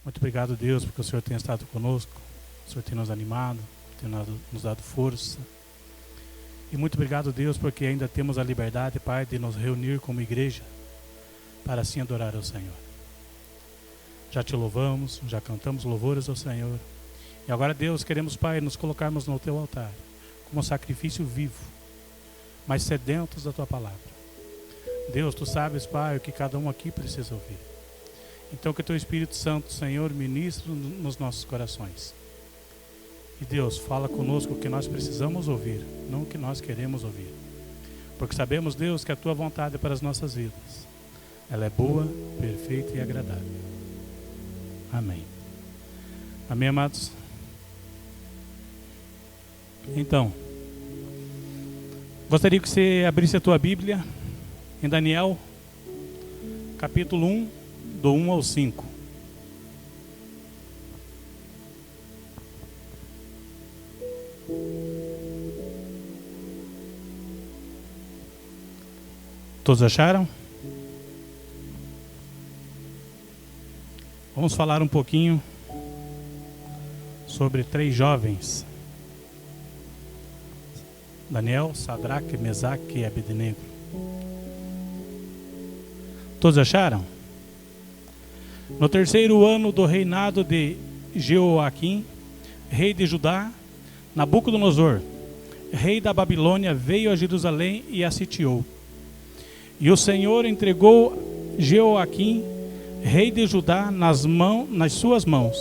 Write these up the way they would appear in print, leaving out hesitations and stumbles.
Muito obrigado, Deus, porque o Senhor tem estado conosco, o Senhor tem nos animado, tem nos dado força. E muito obrigado, Deus, porque ainda temos a liberdade, Pai, de nos reunir como igreja para assim adorar ao Senhor. Já te louvamos, já cantamos louvores ao Senhor. E agora, Deus, queremos, Pai, nos colocarmos no teu altar como um sacrifício vivo, mas sedentos da tua palavra. Deus, tu sabes, Pai, o que cada um aqui precisa ouvir. Então que teu Espírito Santo, Senhor, ministre nos nossos corações. E Deus, fala conosco o que nós precisamos ouvir, não o que nós queremos ouvir. Porque sabemos, Deus, que a tua vontade para as nossas vidas, ela é boa, perfeita e agradável. Amém. Amém, amados? Então, gostaria que você abrisse a tua Bíblia em Daniel, capítulo 1, do 1 ao 5. Todos acharam? Vamos falar um pouquinho sobre 3 jovens: Daniel, Sadraque, Mesaque e Abednego. Todos acharam? No 3º ano do reinado de Jeoaquim, rei de Judá, Nabucodonosor, rei da Babilônia, veio a Jerusalém e a sitiou. E o Senhor entregou Jeoaquim, rei de Judá, nas suas mãos,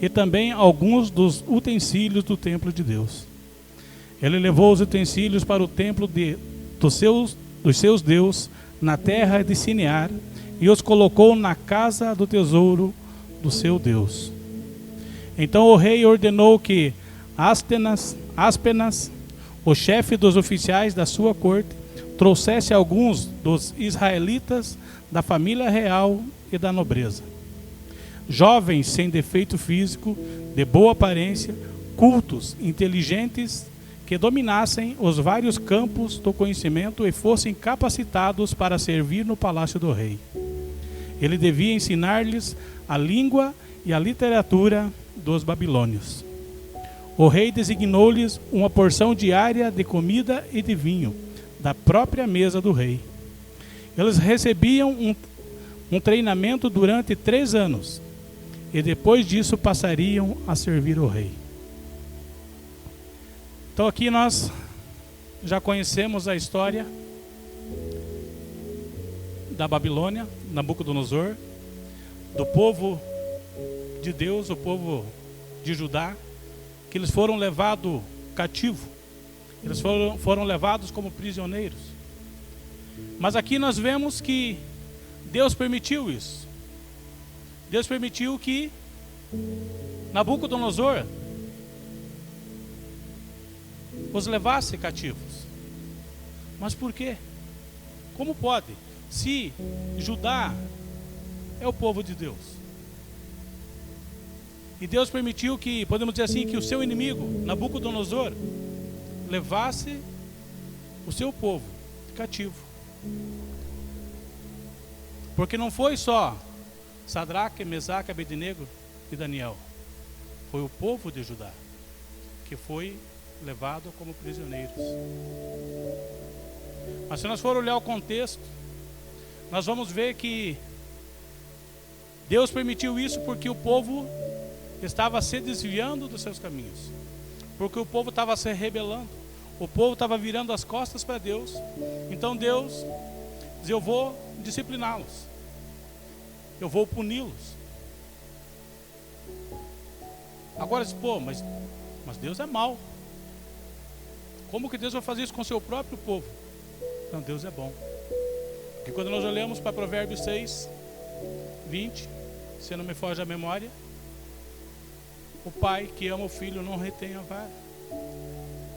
e também alguns dos utensílios do templo de Deus. Ele levou os utensílios para o templo dos seus deuses, na terra de Sinear, e os colocou na casa do tesouro do seu Deus. Então o rei ordenou que Aspenas, o chefe dos oficiais da sua corte, trouxesse alguns dos israelitas da família real e da nobreza, jovens sem defeito físico, de boa aparência, cultos, inteligentes, que dominassem os vários campos do conhecimento e fossem capacitados para servir no palácio do rei. Ele devia ensinar-lhes a língua e a literatura dos babilônios. O rei designou-lhes uma porção diária de comida e de vinho, da própria mesa do rei. Eles recebiam um treinamento durante 3 anos, e depois disso passariam a servir o rei. Então aqui nós já conhecemos a história da Babilônia, Nabucodonosor, do povo de Deus, o povo de Judá, que eles foram levados cativo, eles foram levados como prisioneiros. Mas aqui nós vemos que Deus permitiu isso. Deus permitiu que Nabucodonosor os levasse cativos. Mas por quê? Como pode? Se Judá é o povo de Deus, e Deus permitiu que, podemos dizer assim, que o seu inimigo, Nabucodonosor, levasse o seu povo cativo. Porque não foi só Sadraque, Mesaque, Abednego e Daniel. Foi o povo de Judá que foi levado como prisioneiros. Mas se nós for olhar o contexto, nós vamos ver que Deus permitiu isso porque o povo estava se desviando dos seus caminhos, porque o povo estava se rebelando, o povo estava virando as costas para Deus. Então Deus diz: eu vou discipliná-los, eu vou puni-los. Agora diz: pô, mas Deus é mau. Como que Deus vai fazer isso com o seu próprio povo? Não, Deus é bom. Porque quando nós olhamos para Provérbios 6, 20, se não me foge a memória, o pai que ama o filho não retém a vara.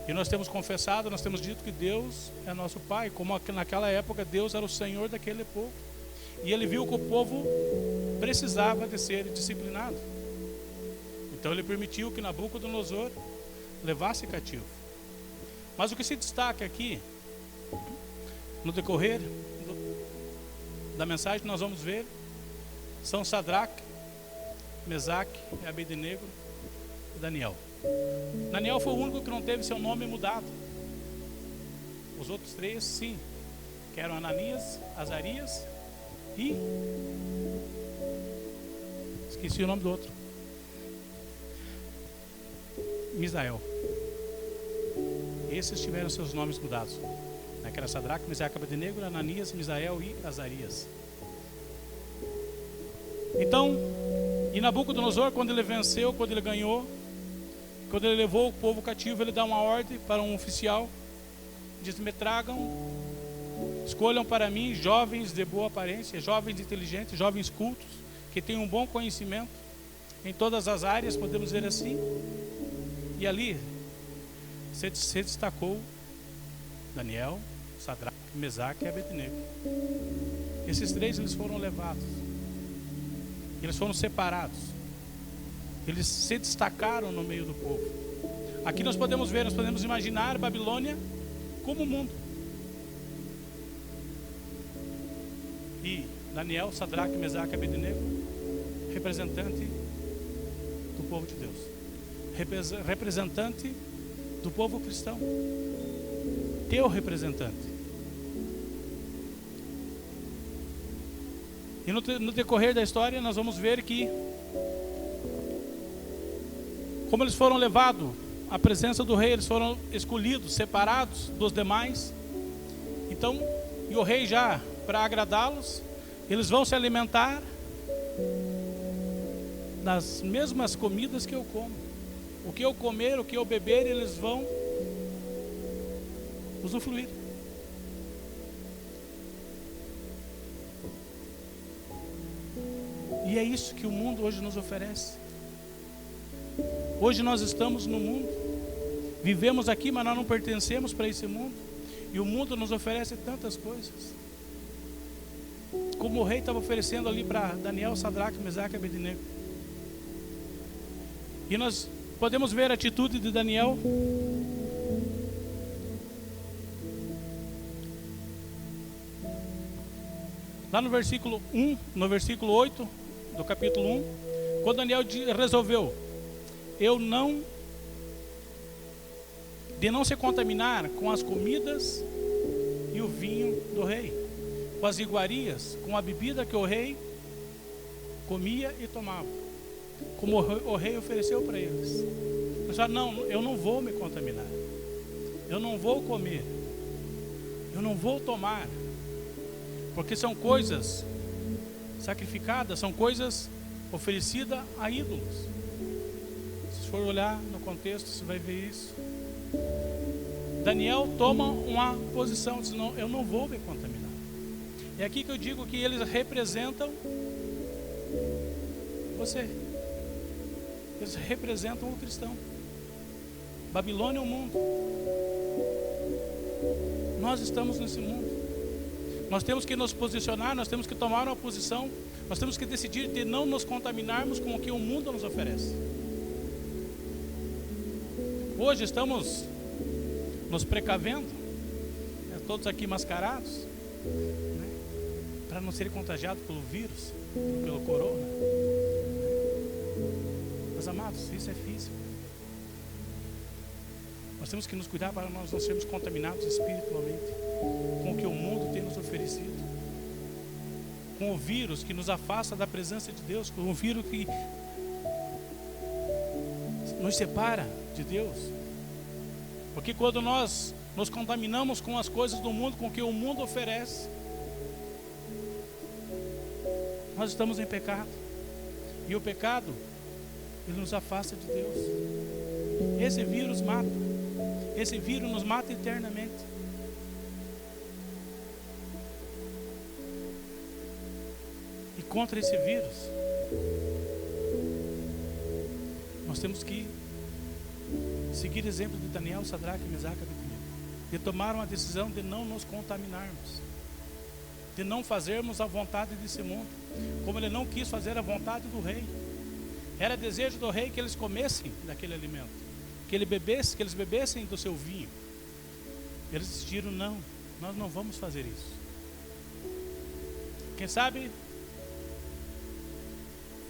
E nós temos confessado, nós temos dito que Deus é nosso pai, como naquela época Deus era o Senhor daquele povo. E ele viu que o povo precisava de ser disciplinado. Então ele permitiu que Nabucodonosor levasse cativo. Mas o que se destaca aqui, no decorrer da mensagem, nós vamos ver, são Sadraque, Mesaque e Abednego e Daniel. Daniel foi o único que não teve seu nome mudado. Os outros três, sim, que eram Ananias, Azarias e... esqueci o nome do outro. Misael. Esses tiveram seus nomes mudados. Naquela Sadraque, Mesaque e Abednego, Ananias, Misael e Azarias. Então, e Nabucodonosor, quando ele venceu, quando ele ganhou, quando ele levou o povo cativo, ele dá uma ordem para um oficial. Diz: me tragam, escolham para mim jovens de boa aparência, jovens inteligentes, jovens cultos, que tenham um bom conhecimento em todas as áreas, podemos dizer assim. E ali se destacou Daniel, Sadraque, Mesaque e Abednego. Esses três, eles foram levados, eles foram separados, eles se destacaram no meio do povo. Aqui nós podemos ver, nós podemos imaginar Babilônia como o mundo. E Daniel, Sadraque, Mesaque e Abednego, representante do povo de Deus, representante do povo cristão, teu representante. E no decorrer da história nós vamos ver que, como eles foram levados à presença do rei, eles foram escolhidos, separados dos demais. Então, e o rei, já para agradá-los, eles vão se alimentar das mesmas comidas que eu como. O que eu comer, o que eu beber, eles vão usufruir. E é isso que o mundo hoje nos oferece. Hoje nós estamos no mundo, vivemos aqui, mas nós não pertencemos para esse mundo. E o mundo nos oferece tantas coisas, como o rei estava oferecendo ali para Daniel, Sadraque, Mesaque e Abednego. E nós podemos ver a atitude de Daniel. Lá no versículo 1, no versículo 8 do capítulo 1, quando Daniel resolveu de não se contaminar com as comidas e o vinho do rei, com as iguarias, com a bebida que o rei comia e tomava, como o rei ofereceu para eles. Mas falaram: não, eu não vou me contaminar, eu não vou comer, eu não vou tomar, porque são coisas sacrificadas, são coisas oferecidas a ídolos. Se for olhar no contexto, você vai ver isso. Daniel toma uma posição, diz: não, eu não vou me contaminar. É aqui que eu digo que eles representam você. Eles representam o cristão. Babilônia é o mundo. Nós estamos nesse mundo. Nós temos que nos posicionar, nós temos que tomar uma posição, nós temos que decidir de não nos contaminarmos com o que o mundo nos oferece. Hoje estamos nos precavendo, né, todos aqui mascarados, né, para não ser contagiados pelo vírus, pelo corona. Mas, amados, isso é físico. Nós temos que nos cuidar para nós não sermos contaminados espiritualmente com o que o mundo tem nos oferecido, com o vírus que nos afasta da presença de Deus, com o vírus que nos separa de Deus. Porque quando nós nos contaminamos com as coisas do mundo, com o que o mundo oferece, nós estamos em pecado. E o pecado, ele nos afasta de Deus. Esse vírus mata. Esse vírus nos mata eternamente. E contra esse vírus, nós temos que seguir o exemplo de Daniel, Sadraque, Mesaque e Abednego, de tomar uma decisão de não nos contaminarmos, de não fazermos a vontade desse mundo, como ele não quis fazer a vontade do rei. Era desejo do rei que eles comessem daquele alimento, que eles bebessem do seu vinho. Eles decidiram: não, nós não vamos fazer isso. Quem sabe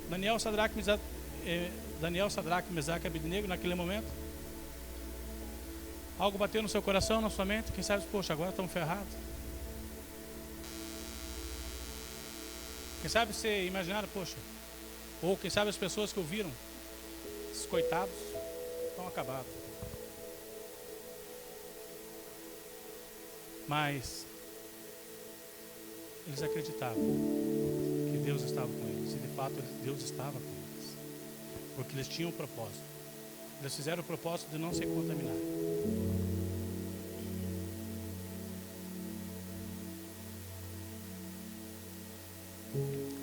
Daniel, Sadraque, Mesaque e Abednego, naquele momento, algo bateu no seu coração, na sua mente. Quem sabe, poxa, agora estamos ferrados. Quem sabe você imaginaram, poxa, ou quem sabe as pessoas que ouviram, esses coitados estão acabados. Mas eles acreditavam que Deus estava com eles, e de fato Deus estava com eles, porque eles tinham um propósito. Eles fizeram o propósito de não se contaminar.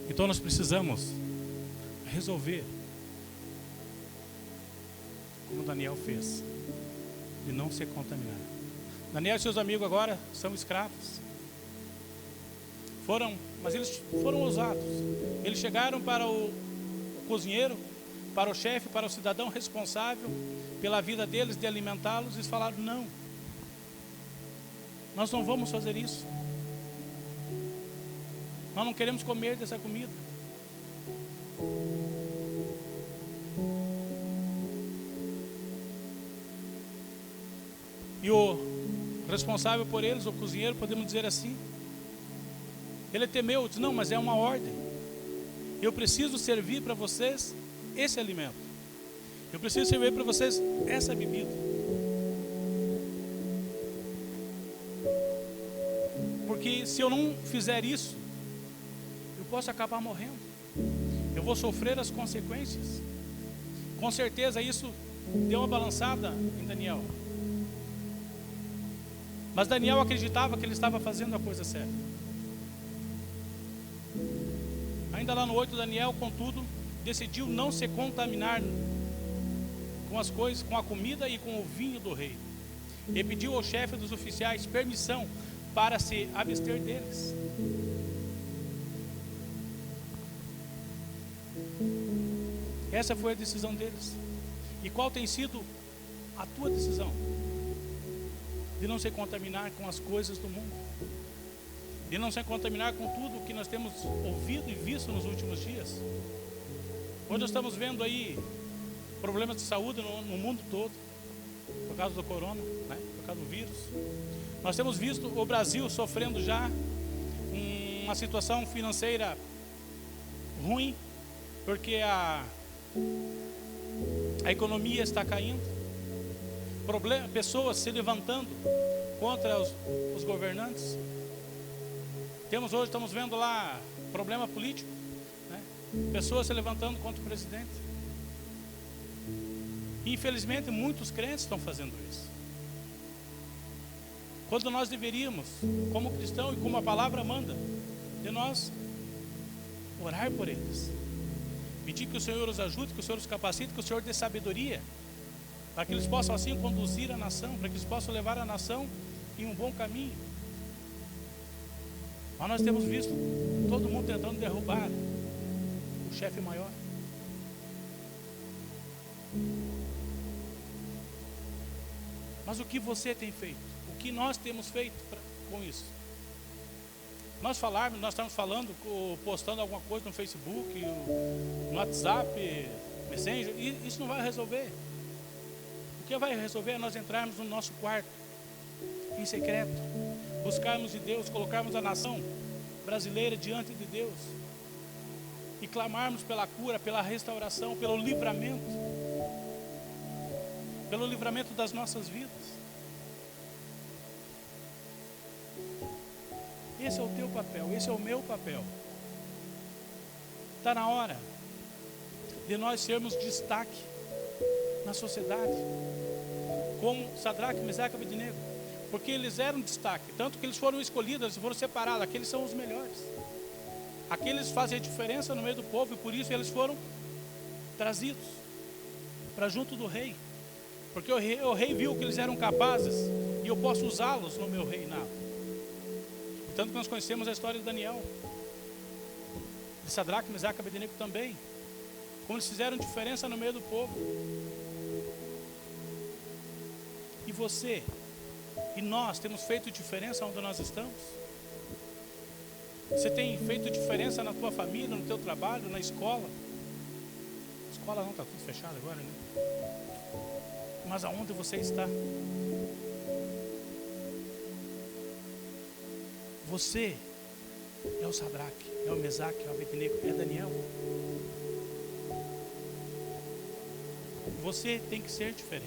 Então nós precisamos resolver, como Daniel fez, de não se contaminar. Daniel e seus amigos agora são escravos. Mas eles foram ousados. Eles chegaram para o cozinheiro, para o chefe, para o cidadão responsável pela vida deles, de alimentá-los, e eles falaram: não, nós não vamos fazer isso. Nós não queremos comer dessa comida. E o responsável por eles, o cozinheiro, podemos dizer assim, ele temeu, disse: não, mas é uma ordem. Eu preciso servir para vocês esse alimento. Eu preciso servir para vocês essa bebida. Porque se eu não fizer isso, eu posso acabar morrendo. Eu vou sofrer as consequências. Com certeza isso deu uma balançada em Daniel. Mas Daniel acreditava que ele estava fazendo a coisa certa. Ainda lá no 8, Daniel, contudo, decidiu não se contaminar com as coisas, com a comida e com o vinho do rei. E pediu ao chefe dos oficiais permissão para se abster deles. Essa foi a decisão deles. E qual tem sido a tua decisão? De não se contaminar com as coisas do mundo, de não se contaminar com tudo o que nós temos ouvido e visto nos últimos dias. Hoje nós estamos vendo aí problemas de saúde no mundo todo, por causa do corona, né? Por causa do vírus. Nós temos visto o Brasil sofrendo já uma situação financeira ruim, porque a economia está caindo. Pessoas se levantando contra os governantes. Estamos vendo lá problema político, né? Pessoas se levantando contra o presidente. Infelizmente muitos crentes estão fazendo isso, quando nós deveríamos, como cristão e como a palavra manda, de nós orar por eles, pedir que o Senhor os ajude, que o Senhor os capacite, que o Senhor dê sabedoria, para que eles possam assim conduzir a nação, para que eles possam levar a nação em um bom caminho. Mas nós temos visto todo mundo tentando derrubar o chefe maior. Mas o que você tem feito? O que nós temos feito com isso? Nós estamos falando, postando alguma coisa no Facebook, no WhatsApp, Messenger, e isso não vai resolver. O que vai resolver é nós entrarmos no nosso quarto, em secreto, buscarmos de Deus, colocarmos a nação brasileira diante de Deus e clamarmos pela cura, pela restauração, pelo livramento das nossas vidas. Esse é o teu papel, esse é o meu papel. Está na hora de nós sermos destaque na sociedade, como Sadraque, Mesaque e Abednego, porque eles eram destaque, tanto que eles foram escolhidos, eles foram separados. Aqueles são os melhores, aqueles fazem a diferença no meio do povo, e por isso eles foram trazidos para junto do rei, porque o rei viu que eles eram capazes, e eu posso usá-los no meu reinado. Tanto que nós conhecemos a história de Daniel, de Sadraque, Mesaque e Abednego também, como eles fizeram diferença no meio do povo. E você e nós temos feito diferença onde nós estamos? Você tem feito diferença na tua família, no teu trabalho, na escola? escola não, está tudo fechado agora, né? Mas aonde você está? Você é o Sadraque, é o Mesaque, é o Abednego, é Daniel. Você tem que ser diferente.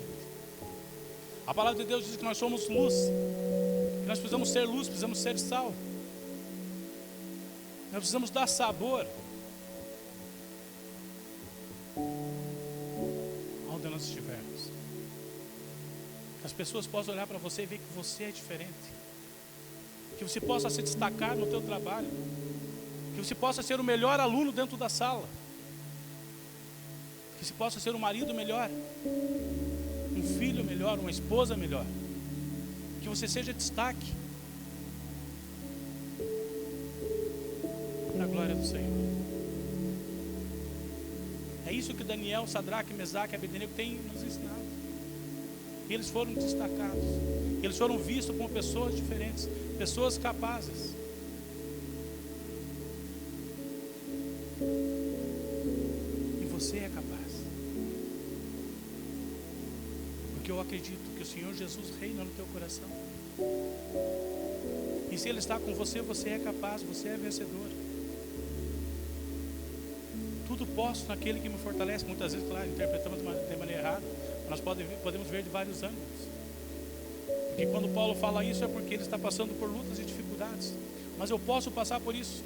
A palavra de Deus diz que nós somos luz, que nós precisamos ser luz, precisamos ser sal. Nós precisamos dar sabor onde nós estivermos. Que as pessoas possam olhar para você e ver que você é diferente. Que você possa se destacar no teu trabalho. Que você possa ser o melhor aluno dentro da sala. Que você possa ser um marido melhor, um filho melhor, uma esposa melhor. Que você seja destaque para a glória do Senhor. É isso que Daniel, Sadraque, Mesaque e Abednego têm nos ensinado. E eles foram destacados. Eles foram vistos como pessoas diferentes, pessoas capazes. E você é capaz. Porque eu acredito que o Senhor Jesus reina no teu coração. E se Ele está com você, você é capaz, você é vencedor. Tudo posso naquele que me fortalece. Muitas vezes, claro, interpretamos de maneira errada. Nós podemos ver de vários ângulos. Porque quando Paulo fala isso é porque ele está passando por lutas e dificuldades. Mas eu posso passar por isso.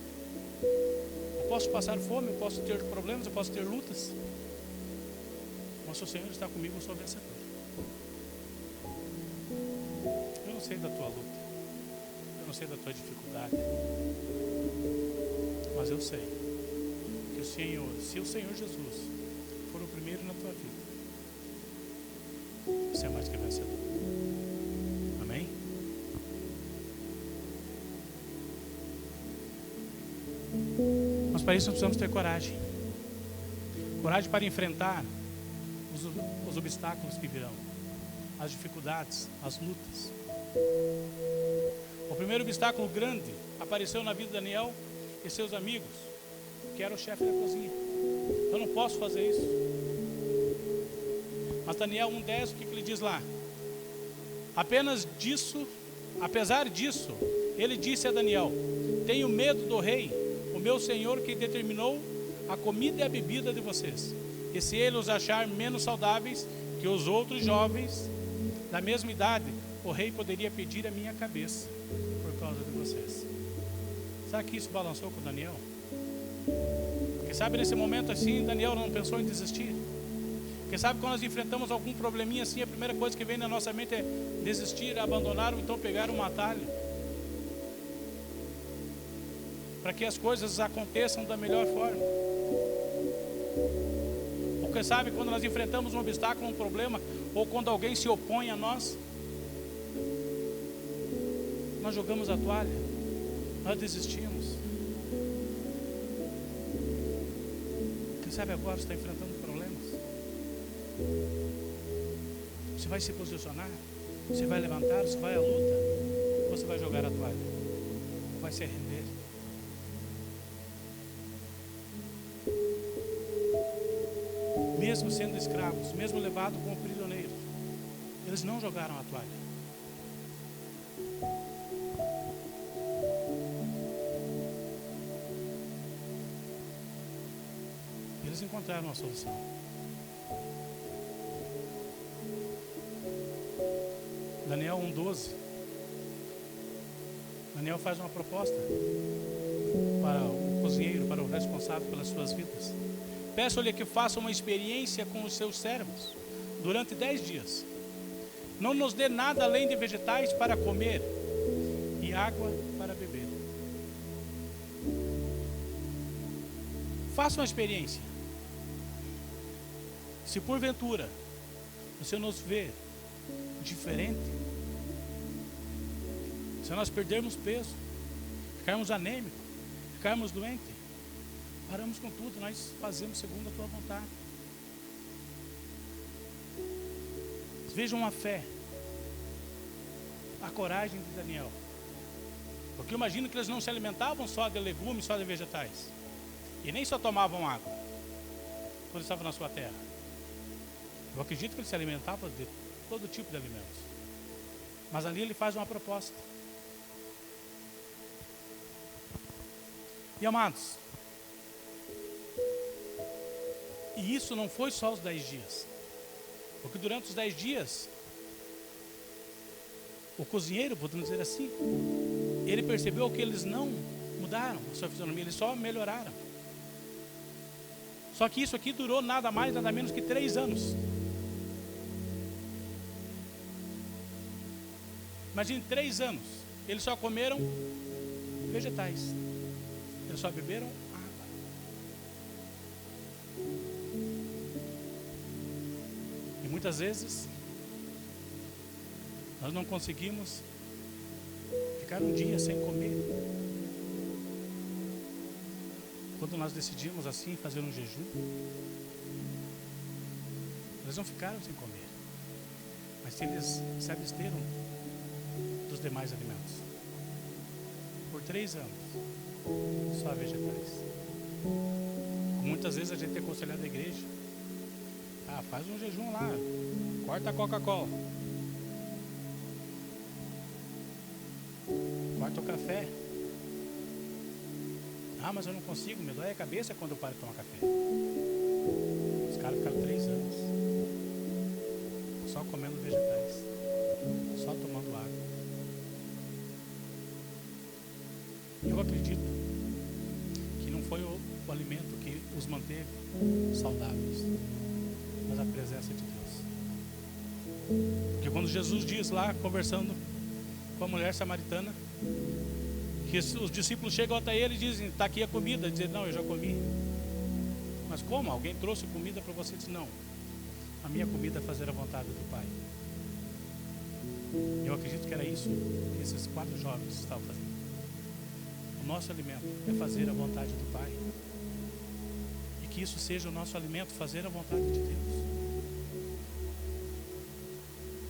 Eu posso passar fome, eu posso ter problemas, eu posso ter lutas. Mas se o Senhor está comigo, eu sou vencedor. Eu não sei da tua luta. Eu não sei da tua dificuldade. Mas eu sei que o Senhor, se o Senhor Jesus for o primeiro na tua vida, você é mais que vencedor. Amém? Mas para isso nós precisamos ter coragem. Coragem para enfrentar os obstáculos que virão, as dificuldades, as lutas. O primeiro obstáculo grande apareceu na vida de Daniel e seus amigos, que era o chefe da cozinha. Eu não posso fazer isso. Mas Daniel 1:10, o que ele diz lá? Apesar disso, ele disse a Daniel: tenho medo do rei, o meu senhor, que determinou a comida e a bebida de vocês. E se ele os achar menos saudáveis que os outros jovens da mesma idade, o rei poderia pedir a minha cabeça por causa de vocês. Sabe que isso balançou com Daniel? Porque sabe, nesse momento assim, Daniel não pensou em desistir. Porque sabe, quando nós enfrentamos algum probleminha assim, a primeira coisa que vem na nossa mente é desistir, abandonar ou então pegar um atalho, para que as coisas aconteçam da melhor forma. Porque sabe, quando nós enfrentamos um obstáculo, um problema, ou quando alguém se opõe a nós, nós jogamos a toalha, nós desistimos. Quem sabe agora você está enfrentando problemas. Você vai se posicionar, você vai levantar, você vai à luta, ou você vai jogar a toalha, ou vai se render. Mesmo sendo escravos, mesmo levados como prisioneiros, eles não jogaram a toalha. Eles encontraram a solução. Daniel 1:12. Daniel faz uma proposta para o cozinheiro, para o responsável pelas suas vidas. Peço-lhe que faça uma experiência com os seus servos durante 10 dias. Não nos dê nada além de vegetais para comer e água para beber. Faça uma experiência. Se porventura você nos vê diferente, se nós perdermos peso, ficarmos anêmicos, ficarmos doentes, paramos com tudo, nós fazemos segundo a tua vontade. Vejam a fé, a coragem de Daniel. Porque eu imagino que eles não se alimentavam só de legumes, só de vegetais, e nem só tomavam água. quando estava na sua terra? Eu acredito que ele se alimentava de todo tipo de alimentos. Mas ali ele faz uma proposta. E amados, e isso não foi só os 10 dias. Porque durante os 10 dias, o cozinheiro, podemos dizer assim, ele percebeu que eles não mudaram a sua fisionomia, eles só melhoraram. Só que isso aqui durou nada mais, nada menos que 3 anos. Imagine 3 anos, eles só comeram vegetais, eles só beberam água. E muitas vezes nós não conseguimos ficar um dia sem comer. Quando nós decidimos assim fazer um jejum, eles não ficaram sem comer, mas eles se absteram dos demais alimentos. Por 3 anos, só vegetais. Muitas vezes a gente é aconselhado da igreja: faz um jejum lá, corta a Coca-Cola, corta o café. Mas eu não consigo, me dói a cabeça quando eu paro de tomar café. Os caras ficaram 3 anos só comendo vegetais, só tomando água. Eu acredito que não foi o alimento que os manteve saudáveis, mas a presença de Deus. Porque quando Jesus diz lá, conversando com a mulher samaritana, que os discípulos chegam até ele e dizem: está aqui a comida. Ele diz: não, eu já comi. Mas como? Alguém trouxe comida para você? Ele diz: não, a minha comida é fazer a vontade do Pai. Eu acredito que era isso que esses 4 jovens estavam fazendo. O nosso alimento é fazer a vontade do Pai. E que isso seja o nosso alimento, fazer a vontade de Deus.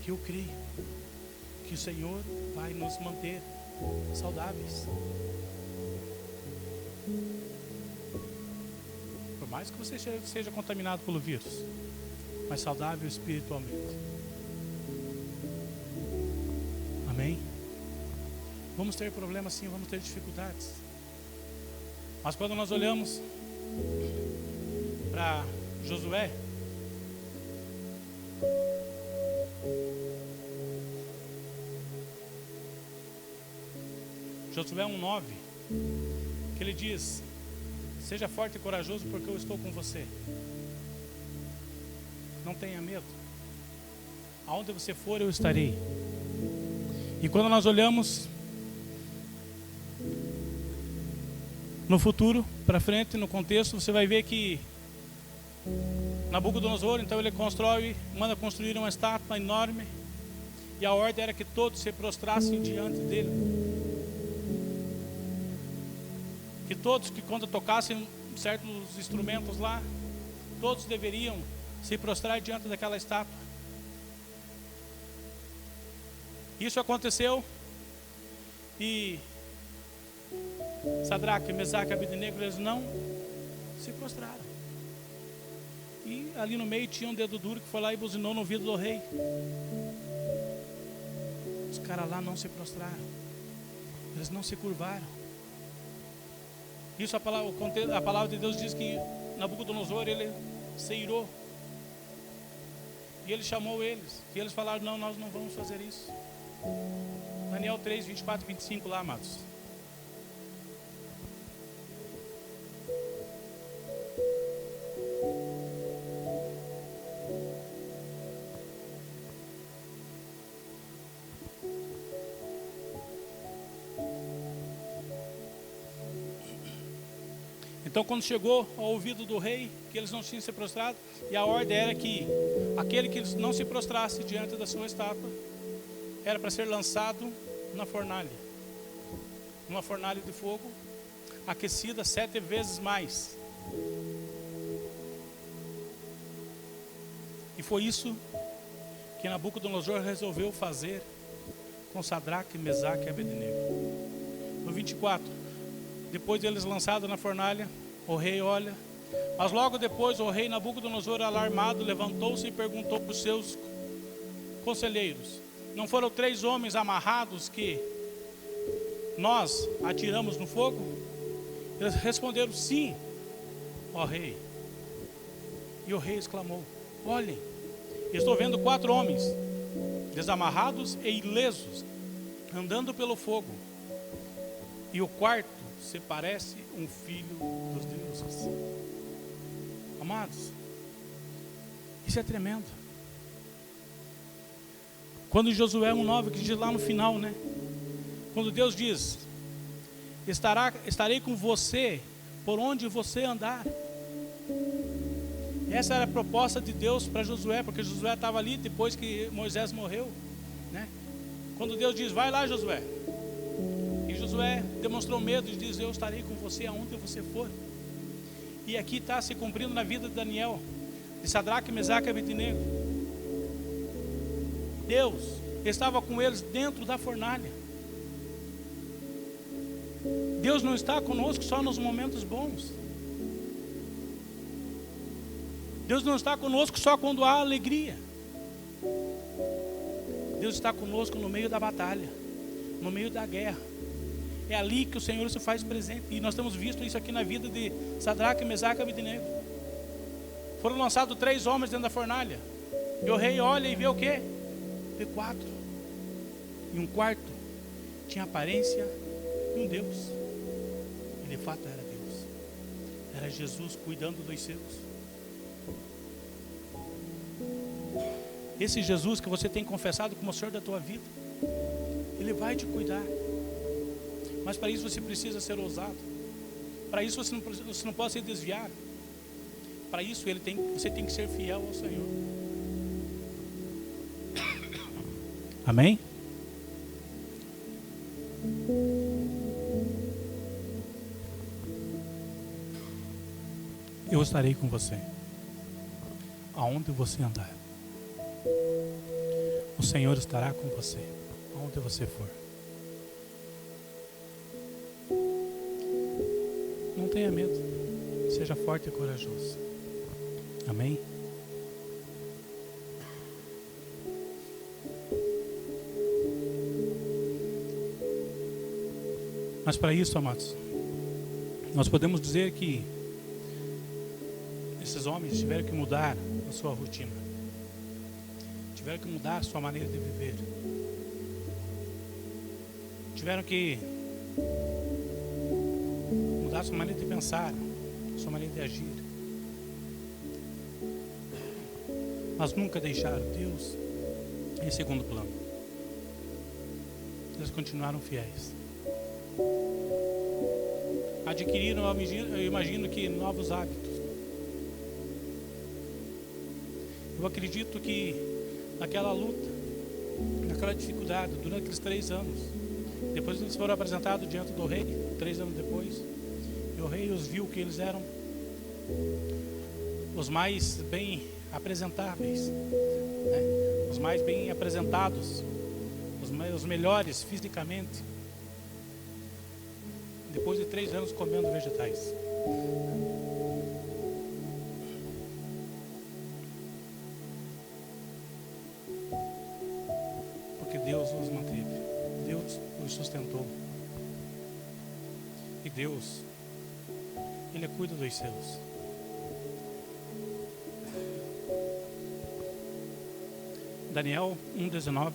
Que eu creio que o Senhor vai nos manter saudáveis. Por mais que você seja contaminado pelo vírus, mas saudável espiritualmente. Amém? Vamos ter problemas sim, vamos ter dificuldades. Mas quando nós olhamos para Josué, Josué 1:9, que ele diz: seja forte e corajoso, porque eu estou com você. Não tenha medo. Aonde você for, eu estarei. E quando nós olhamos no futuro, para frente, no contexto, você vai ver que Nabucodonosor, então ele manda construir uma estátua enorme, e a ordem era que todos se prostrassem diante dele. Que todos que quando tocassem certos instrumentos lá, todos deveriam se prostrar diante daquela estátua. Isso aconteceu e Sadraque, Mesaque e Abednego, eles não se prostraram. E ali no meio tinha um dedo duro que foi lá e buzinou no ouvido do rei. Os caras lá não se prostraram, eles não se curvaram. Isso a palavra de Deus diz que Nabucodonosor, ele se irou. E ele chamou eles. E eles falaram: não, nós não vamos fazer isso. Daniel 3, 24 e 25 lá, amados. Então, quando chegou ao ouvido do rei que eles não tinham se prostrado, e a ordem era que aquele que não se prostrasse diante da sua estátua era para ser lançado na fornalha, numa fornalha de fogo, aquecida 7 vezes mais. E foi isso que Nabucodonosor resolveu fazer com Sadraque, Mesaque e Abednego. No 24, depois deles lançados na fornalha, o rei olha Mas logo depois o rei Nabucodonosor, alarmado, levantou-se e perguntou para os seus conselheiros: não foram 3 homens amarrados que nós atiramos no fogo? Eles responderam: sim, ó rei. E o rei exclamou: olhem, estou vendo 4 homens desamarrados e ilesos andando pelo fogo, e o quarto se parece um filho dos deuses. Amados, isso é tremendo. Quando em Josué 1:9, que diz lá no final, né? Quando Deus diz: estarei com você por onde você andar. Essa era a proposta de Deus para Josué, porque Josué estava ali depois que Moisés morreu, né? Quando Deus diz: vai lá, Josué, e Josué demonstrou medo e diz: eu estarei com você aonde você for. E aqui está se cumprindo na vida de Daniel, de Sadraque, Mesaque e Abednego. Deus estava com eles dentro da fornalha. Deus não está conosco só nos momentos bons. Deus não está conosco só quando há alegria. Deus está conosco no meio da batalha, no meio da guerra. É ali que o Senhor se faz presente. E nós temos visto isso aqui na vida de Sadraque, Mesaque e Abednego. Foram lançados 3 homens dentro da fornalha. E o rei olha e vê o quê? Vê 4. E um quarto tinha aparência de um Deus. E de fato era Deus. Era Jesus cuidando dos seus. Esse Jesus que você tem confessado como o Senhor da tua vida, Ele vai te cuidar. Mas para isso você precisa ser ousado. Para isso você não pode se desviar. Para isso você tem que ser fiel ao Senhor. Amém? Eu estarei com você aonde você andar. O Senhor estará com você aonde você for. Não tenha medo. Seja forte e corajoso. Amém? Mas para isso, amados, nós podemos dizer que esses homens tiveram que mudar a sua rotina. Tiveram que mudar a sua maneira de viver. Tiveram que mudar a sua maneira de pensar, a sua maneira de agir. Mas nunca deixaram Deus em segundo plano. Eles continuaram fiéis. Adquiriram, eu imagino que, novos hábitos. Eu acredito que naquela luta, naquela dificuldade, durante aqueles 3 anos, depois eles foram apresentados diante do rei, 3 anos depois, e o rei os viu que eles eram os mais bem apresentáveis, né? Os mais bem apresentados, os melhores fisicamente, depois de 3 anos comendo vegetais. Porque Deus os manteve, Deus os sustentou. E Deus, Ele cuida dos seus. Daniel 1:19.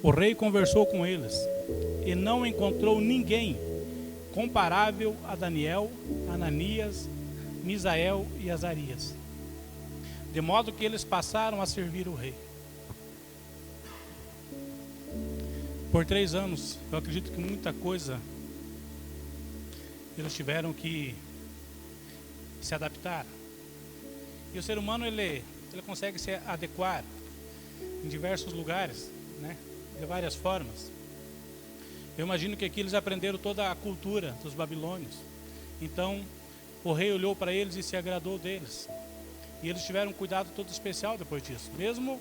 O rei conversou com eles e não encontrou ninguém comparável a Daniel, Ananias, Misael e Azarias, de modo que eles passaram a servir o rei. Por 3 anos, eu acredito que muita coisa eles tiveram que se adaptar. E o ser humano ele consegue se adequar em diversos lugares, né? De várias formas. Eu imagino que aqui eles aprenderam toda a cultura dos babilônios. Então, o rei olhou para eles e se agradou deles. E eles tiveram um cuidado todo especial depois disso. Mesmo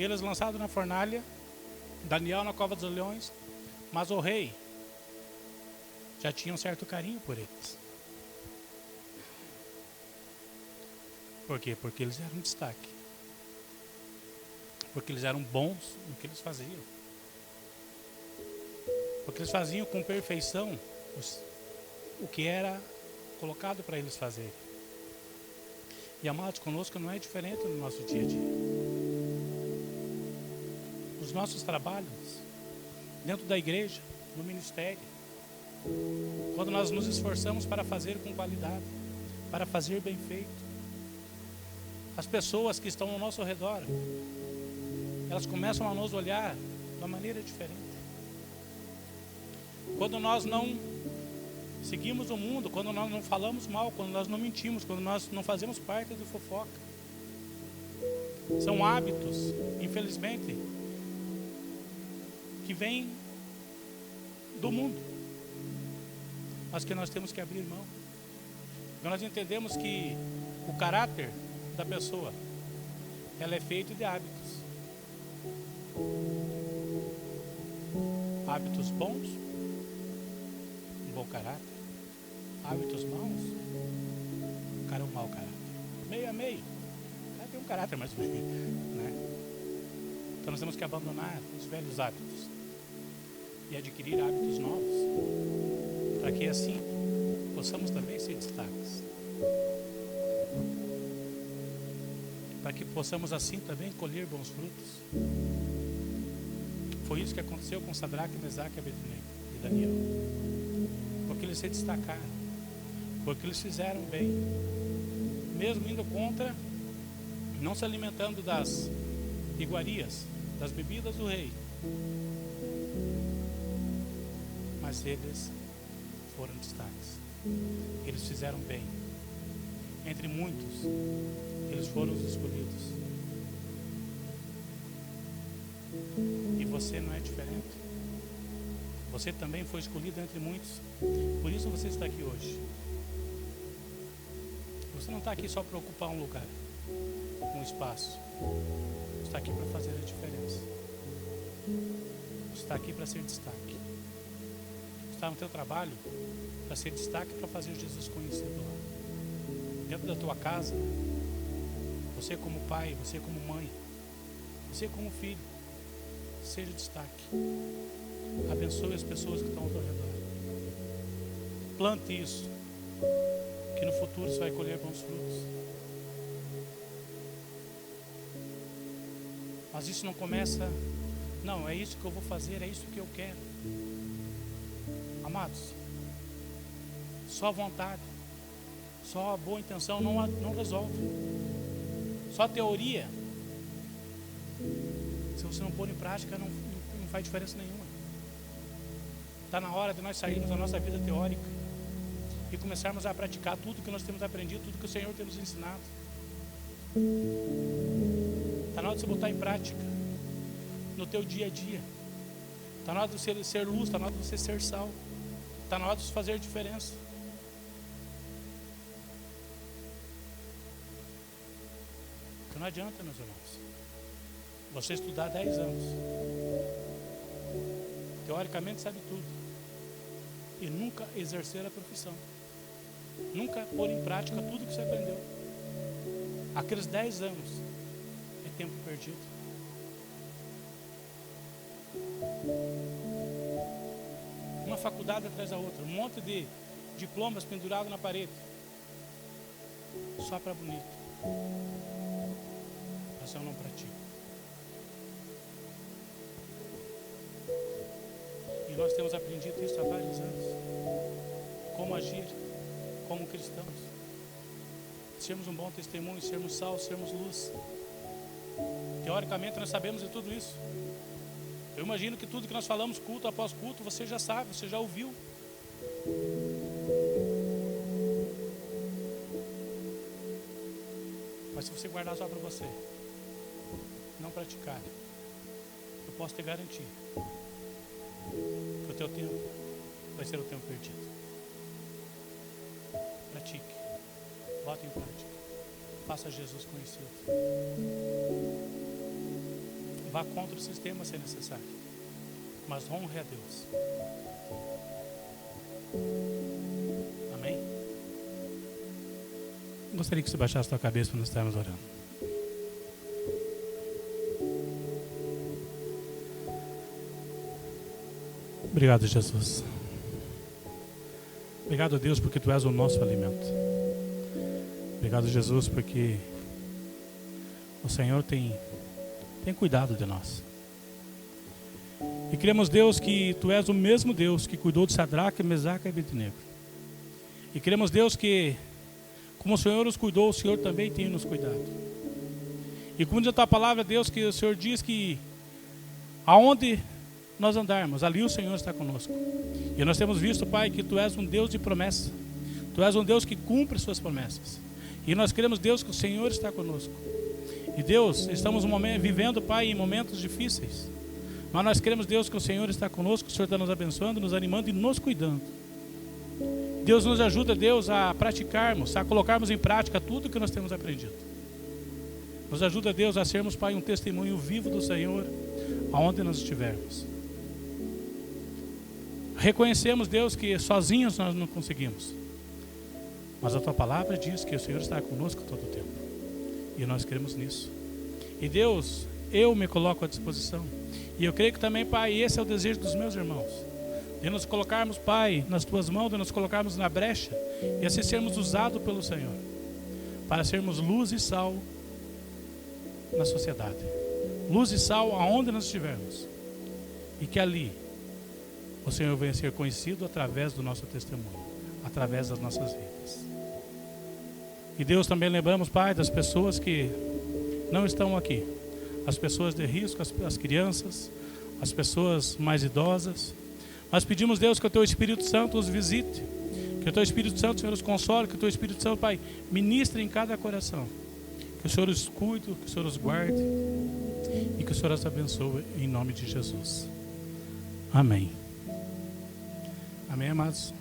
eles lançados na fornalha, Daniel na cova dos leões, mas o rei já tinha um certo carinho por eles. Por quê? Porque eles eram destaque. Porque eles eram bons no que eles faziam. Porque eles faziam com perfeição o que era colocado para eles fazerem. E amados, conosco não é diferente no nosso dia a dia. Nos nossos trabalhos, dentro da igreja, no ministério, quando nós nos esforçamos para fazer com qualidade, para fazer bem feito, as pessoas que estão ao nosso redor, elas começam a nos olhar de uma maneira diferente. Quando nós não seguimos o mundo, quando nós não falamos mal, quando nós não mentimos, quando nós não fazemos parte de fofoca, são hábitos, infelizmente, que vêm do mundo, mas que nós temos que abrir mão. Porque nós entendemos que o caráter da pessoa, ela é feito de hábitos. Hábitos bons, um bom caráter. Hábitos maus, o cara é um mau caráter. Meio a meio. O cara tem um caráter mais bonito, né? Então nós temos que abandonar os velhos hábitos e adquirir hábitos novos, para que assim possamos também ser destaques. Para que possamos assim também colher bons frutos. Foi isso que aconteceu com Sadraque, Mesaque, Abednego e Daniel. Porque eles se destacaram, porque eles fizeram bem, mesmo indo contra, não se alimentando das iguarias, das bebidas do rei, mas eles foram destaques. Eles fizeram bem. Entre muitos, eles foram os escolhidos. E você não é diferente. Você também foi escolhido entre muitos. Por isso você está aqui hoje. Você não está aqui só para ocupar um lugar, um espaço. Você está aqui para fazer a diferença. Você está aqui para ser destaque. Você está no teu trabalho para ser destaque, para fazer Jesus conhecido lá. Dentro da tua casa, você como pai, você como mãe, você como filho, seja destaque. Abençoe as pessoas que estão ao teu redor. Plante isso, que no futuro você vai colher bons frutos. Mas isso não começa, não, é isso que eu vou fazer, é isso que eu quero. Amados, só vontade, só boa intenção não resolve. Só teoria, se você não pôr em prática, não faz diferença nenhuma. Está na hora de nós sairmos da nossa vida teórica e começarmos a praticar tudo que nós temos aprendido, tudo que o Senhor tem nos ensinado. Está na hora de você botar em prática no teu dia a dia. Está na hora de você ser luz, está na hora de você ser sal. Está na hora de você fazer diferença. Porque não adianta, meus irmãos, você estudar 10 anos, teoricamente sabe tudo, e nunca exercer a profissão, nunca pôr em prática tudo que você aprendeu. Aqueles 10 anos é tempo perdido. Uma faculdade atrás da outra, um monte de diplomas pendurados na parede, só para bonito, mas eu não pratico. E nós temos aprendido isso há vários anos. Como agir como cristãos. Sermos um bom testemunho, sermos sal, sermos luz. Teoricamente nós sabemos de tudo isso. Eu imagino que tudo que nós falamos culto após culto, você já sabe, você já ouviu. Mas se você guardar só para você, não praticar, eu posso te garantir que o teu tempo vai ser o tempo perdido. Pratique, bota em prática, faça Jesus conhecido. Vá contra o sistema se necessário, mas honre a Deus. Amém? Gostaria que você baixasse a sua cabeça para nós estarmos orando. Obrigado, Jesus. Obrigado, Deus, porque Tu és o nosso alimento. Obrigado, Jesus, porque o Senhor tem cuidado de nós. E cremos, Deus, que Tu és o mesmo Deus que cuidou de Sadraque, Mesaque e Abednego. E cremos, Deus, que como o Senhor nos cuidou, o Senhor também tem nos cuidado. E como diz a Tua palavra, Deus, que o Senhor diz que aonde nós andarmos, ali o Senhor está conosco. E nós temos visto, Pai, que Tu és um Deus de promessa. Tu és um Deus que cumpre Suas promessas. E nós cremos, Deus, que o Senhor está conosco. E Deus, estamos vivendo, Pai, em momentos difíceis. Mas nós cremos, Deus, que o Senhor está conosco, que o Senhor está nos abençoando, nos animando e nos cuidando. Deus nos ajuda, Deus, a praticarmos, a colocarmos em prática tudo que nós temos aprendido. Nos ajuda, Deus, a sermos, Pai, um testemunho vivo do Senhor, aonde nós estivermos. Reconhecemos, Deus, que sozinhos nós não conseguimos. Mas a Tua palavra diz que o Senhor está conosco todo o tempo. E nós cremos nisso. E Deus, eu me coloco à disposição. E eu creio que também, Pai, esse é o desejo dos meus irmãos. De nos colocarmos, Pai, nas Tuas mãos, de nos colocarmos na brecha. E assim sermos usados pelo Senhor. Para sermos luz e sal na sociedade. Luz e sal aonde nós estivermos. E que ali o Senhor venha ser conhecido através do nosso testemunho. Através das nossas vidas. E Deus, também lembramos, Pai, das pessoas que não estão aqui. As pessoas de risco, as crianças, as pessoas mais idosas. Nós pedimos, Deus, que o Teu Espírito Santo os visite. Que o Teu Espírito Santo, Senhor, os console. Que o Teu Espírito Santo, Pai, ministre em cada coração. Que o Senhor os cuide, que o Senhor os guarde. E que o Senhor os abençoe em nome de Jesus. Amém. Amém, amados.